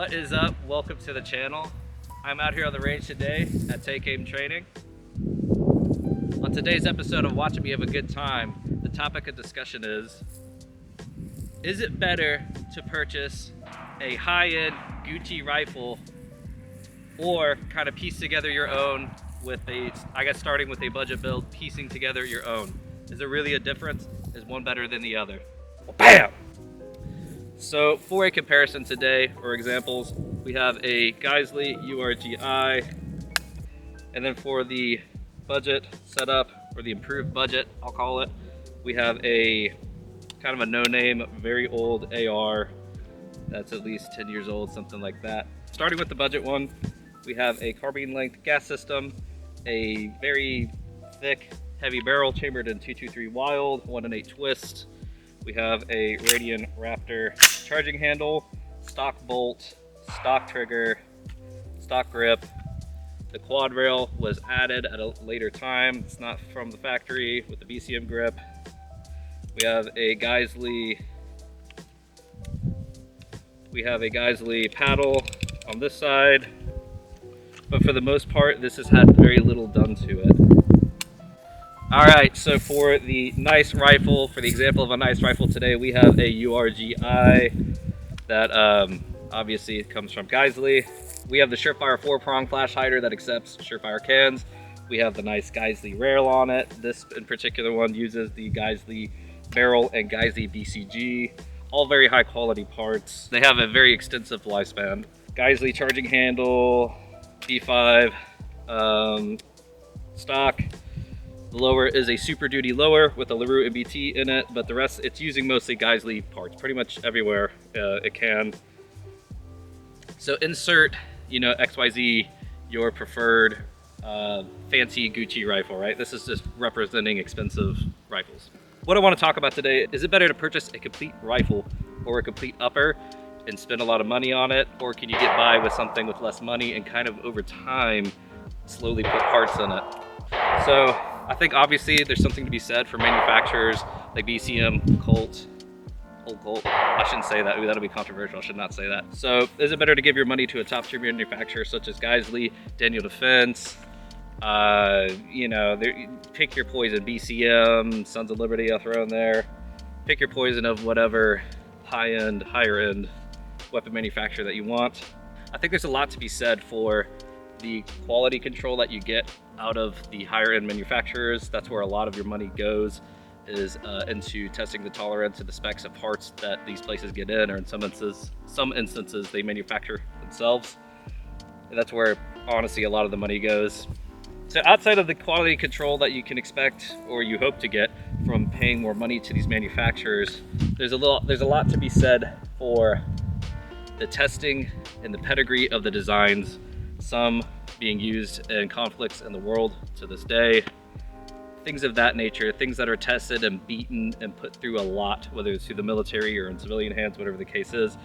What is up? Welcome to the channel. I'm out here on the range today at Talkin training. On today's episode of Watching Me Have a Good Time, the topic of discussion is it better to purchase a high-end Gucci rifle or kind of piece together your own with starting with a budget build, piecing together your own? Is there really a difference? Is one better than the other? Bam! So for a comparison today, or examples, we have a Geisley URGI, and then for the budget setup, or the improved budget, I'll call it, we have a kind of a no-name, very old AR that's at least 10 years old, something like that. Starting with the budget one, we have a carbine length gas system, a very thick, heavy barrel chambered in 223 Wild, 1-8 twist. We have a Radian Raptor charging handle, stock bolt, stock trigger, stock grip. The quad rail was added at a later time. It's not from the factory with the BCM grip. We have a Geisley paddle on this side, but for the most part, this has had very little done to it. All right, so for the nice rifle, for the example of a nice rifle today, we have a URGI that obviously comes from Geisley. We have the Surefire 4-prong flash hider that accepts Surefire cans. We have the nice Geisley rail on it. This in particular one uses the Geisley barrel and Geisley BCG, all very high quality parts. They have a very extensive lifespan. Geisley charging handle, P5 stock. The lower is a Super Duty lower with a LaRue MBT in it, but the rest, it's using mostly Geisley parts, pretty much everywhere it can. So insert, XYZ, your preferred fancy Gucci rifle, right? This is just representing expensive rifles. What I want to talk about today, is it better to purchase a complete rifle or a complete upper and spend a lot of money on it? Or can you get by with something with less money and kind of over time, slowly put parts in it? So I think obviously there's something to be said for manufacturers like BCM, Colt, old Colt. I shouldn't say that, that'll be controversial, I should not say that. So is it better to give your money to a top tier manufacturer such as Geisley, Daniel Defense, pick your poison, BCM, Sons of Liberty I'll throw in there. Pick your poison of whatever high-end, higher-end weapon manufacturer that you want. I think there's a lot to be said for the quality control that you get out of the higher end manufacturers. That's where a lot of your money goes, is into testing the tolerance and the specs of parts that these places get in, or in some instances they manufacture themselves. And that's where honestly a lot of the money goes. So outside of the quality control that you can expect or you hope to get from paying more money to these manufacturers, there's a lot to be said for the testing and the pedigree of the designs, some being used in conflicts in the world to this day, things of that nature, things that are tested and beaten and put through a lot, whether it's through the military or in civilian hands, whatever the case is.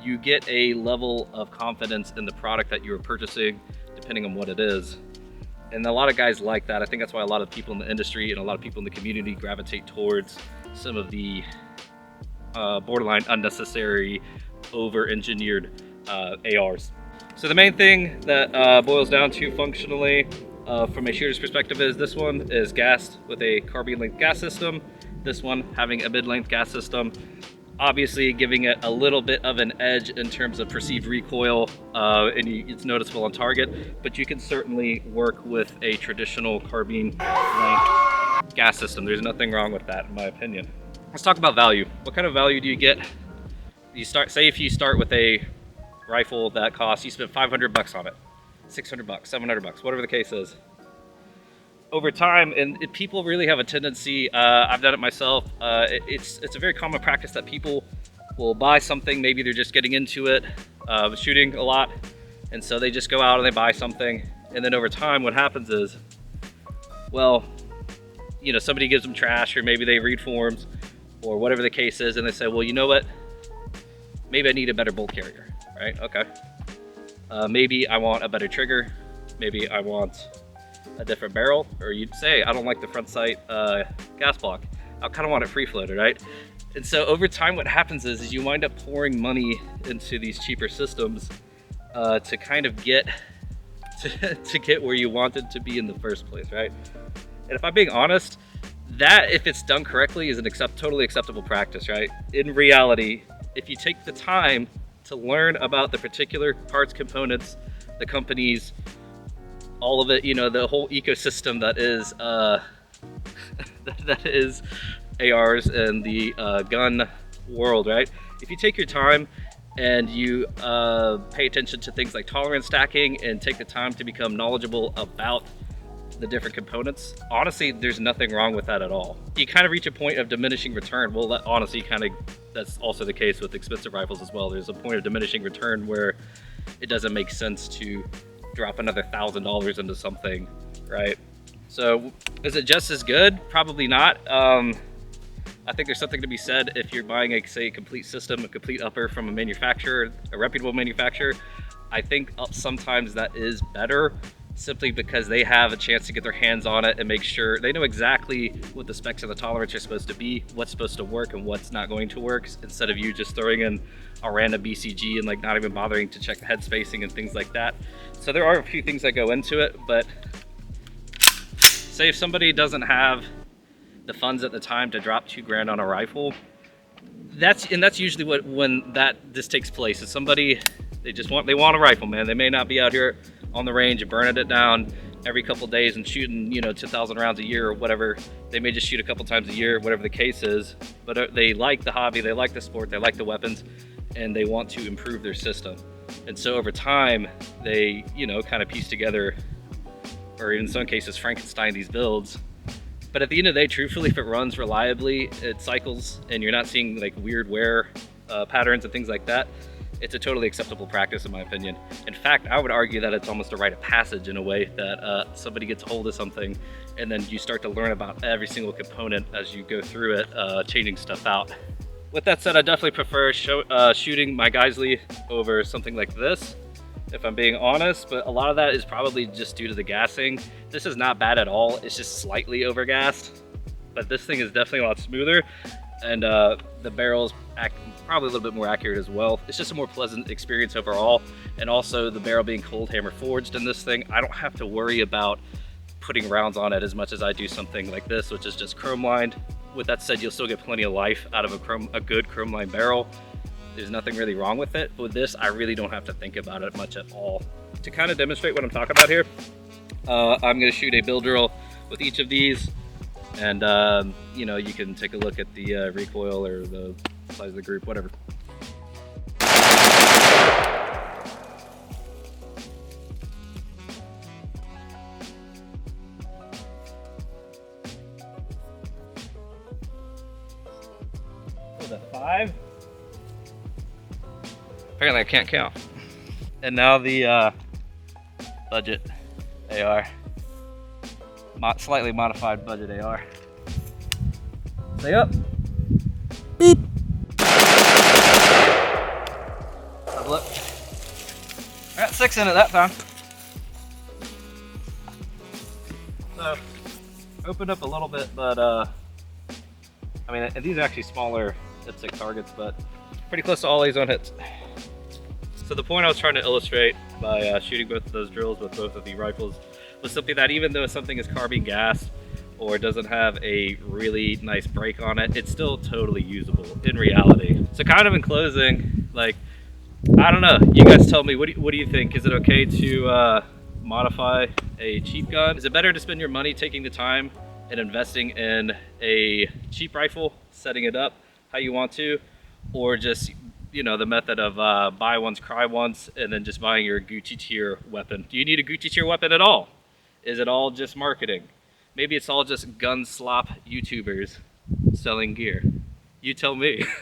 You get a level of confidence in the product that you are purchasing, depending on what it is. And a lot of guys like that. I think that's why a lot of people in the industry and a lot of people in the community gravitate towards some of the borderline unnecessary, over-engineered ARs. So the main thing that boils down to functionally from a shooter's perspective is this one is gassed with a carbine length gas system. This one having a mid-length gas system. Obviously giving it a little bit of an edge in terms of perceived recoil, and it's noticeable on target, but you can certainly work with a traditional carbine length gas system. There's nothing wrong with that in my opinion. Let's talk about value. What kind of value do you get? Say if you start with a rifle that costs, you spend 500 bucks on it, 600 bucks, 700 bucks, whatever the case is. Over time, and people really have a tendency, I've done it myself, it's a very common practice that people will buy something, maybe they're just getting into it, shooting a lot, and so they just go out and they buy something, and then over time what happens is, well, you know, somebody gives them trash, or maybe they read forums, or whatever the case is, and they say, well, you know what, maybe I need a better bolt carrier, right? Okay. Maybe I want a better trigger, maybe I want a different barrel, or you'd say, I don't like the front sight gas block. I kind of want it free floated, right? And so over time, what happens is you wind up pouring money into these cheaper systems to kind of get to get where you wanted to be in the first place, right? And if I'm being honest, that, if it's done correctly, is an totally acceptable practice, right? In reality, if you take the time to learn about the particular parts, components, the companies, all of it, you know, the whole ecosystem that is that is ARs and the gun world, right? If you take your time and you pay attention to things like tolerance stacking and take the time to become knowledgeable about the different components, honestly, there's nothing wrong with that at all. You kind of reach a point of diminishing return. Well, that, honestly, that's also the case with expensive rifles as well. There's a point of diminishing return where it doesn't make sense to drop another $1,000 into something, right? So is it just as good? Probably not. I think there's something to be said if you're buying a, say, complete system, a complete upper from a manufacturer, a reputable manufacturer. I think sometimes that is better, simply because they have a chance to get their hands on it and make sure they know exactly what the specs and the tolerance are supposed to be, what's supposed to work and what's not going to work, instead of you just throwing in a random BCG and like not even bothering to check the head spacing and things like that. So there are a few things that go into it, but say if somebody doesn't have the funds at the time to drop $2,000 on a rifle, that's usually when this takes place. Is somebody, they want a rifle, man. They may not be out here on the range and burning it down every couple of days and shooting, you know, 2,000 rounds a year or whatever. They may just shoot a couple times a year, whatever the case is, but they like the hobby, they like the sport, they like the weapons, and they want to improve their system. And so over time, they, you know, kind of piece together, or in some cases Frankenstein, these builds. But at the end of the day, truthfully, if it runs reliably, it cycles, and you're not seeing like weird wear patterns and things like that, it's a totally acceptable practice in my opinion. In fact, I would argue that it's almost a rite of passage in a way, that somebody gets a hold of something and then you start to learn about every single component as you go through it, changing stuff out. With that said, I definitely prefer shooting my Geisley over something like this, if I'm being honest, but a lot of that is probably just due to the gassing. This is not bad at all, it's just slightly overgassed, but this thing is definitely a lot smoother, and the barrels act probably a little bit more accurate as well. It's just a more pleasant experience overall, and also the barrel being cold hammer forged in this thing, I don't have to worry about putting rounds on it as much as I do something like this, which is just chrome lined. With that said, you'll still get plenty of life out of a good chrome lined barrel. There's nothing really wrong with it, but with this, I really don't have to think about it much at all. To kind of demonstrate what I'm talking about here, I'm gonna shoot a bill drill with each of these, and you know, you can take a look at the recoil or the size of the group, whatever. was that 5? Apparently I can't count. And now the budget AR. Slightly modified budget AR. Stay up. Beep. Have a look. I got 6 in it that time. So, opened up a little bit, but I mean, these are actually smaller hit stick targets, but pretty close to all these on hits. So the point I was trying to illustrate by shooting both of those drills with both of the rifles was something that even though something is carbine gas or doesn't have a really nice break on it, it's still totally usable in reality. So kind of in closing, like, I don't know, you guys tell me, what do you think? Is it okay to modify a cheap gun? Is it better to spend your money taking the time and investing in a cheap rifle, setting it up how you want to, or just, you know, the method of buy once, cry once, and then just buying your Gucci tier weapon? Do you need a Gucci tier weapon at all? Is it all just marketing? Maybe it's all just gun slop YouTubers selling gear. You tell me.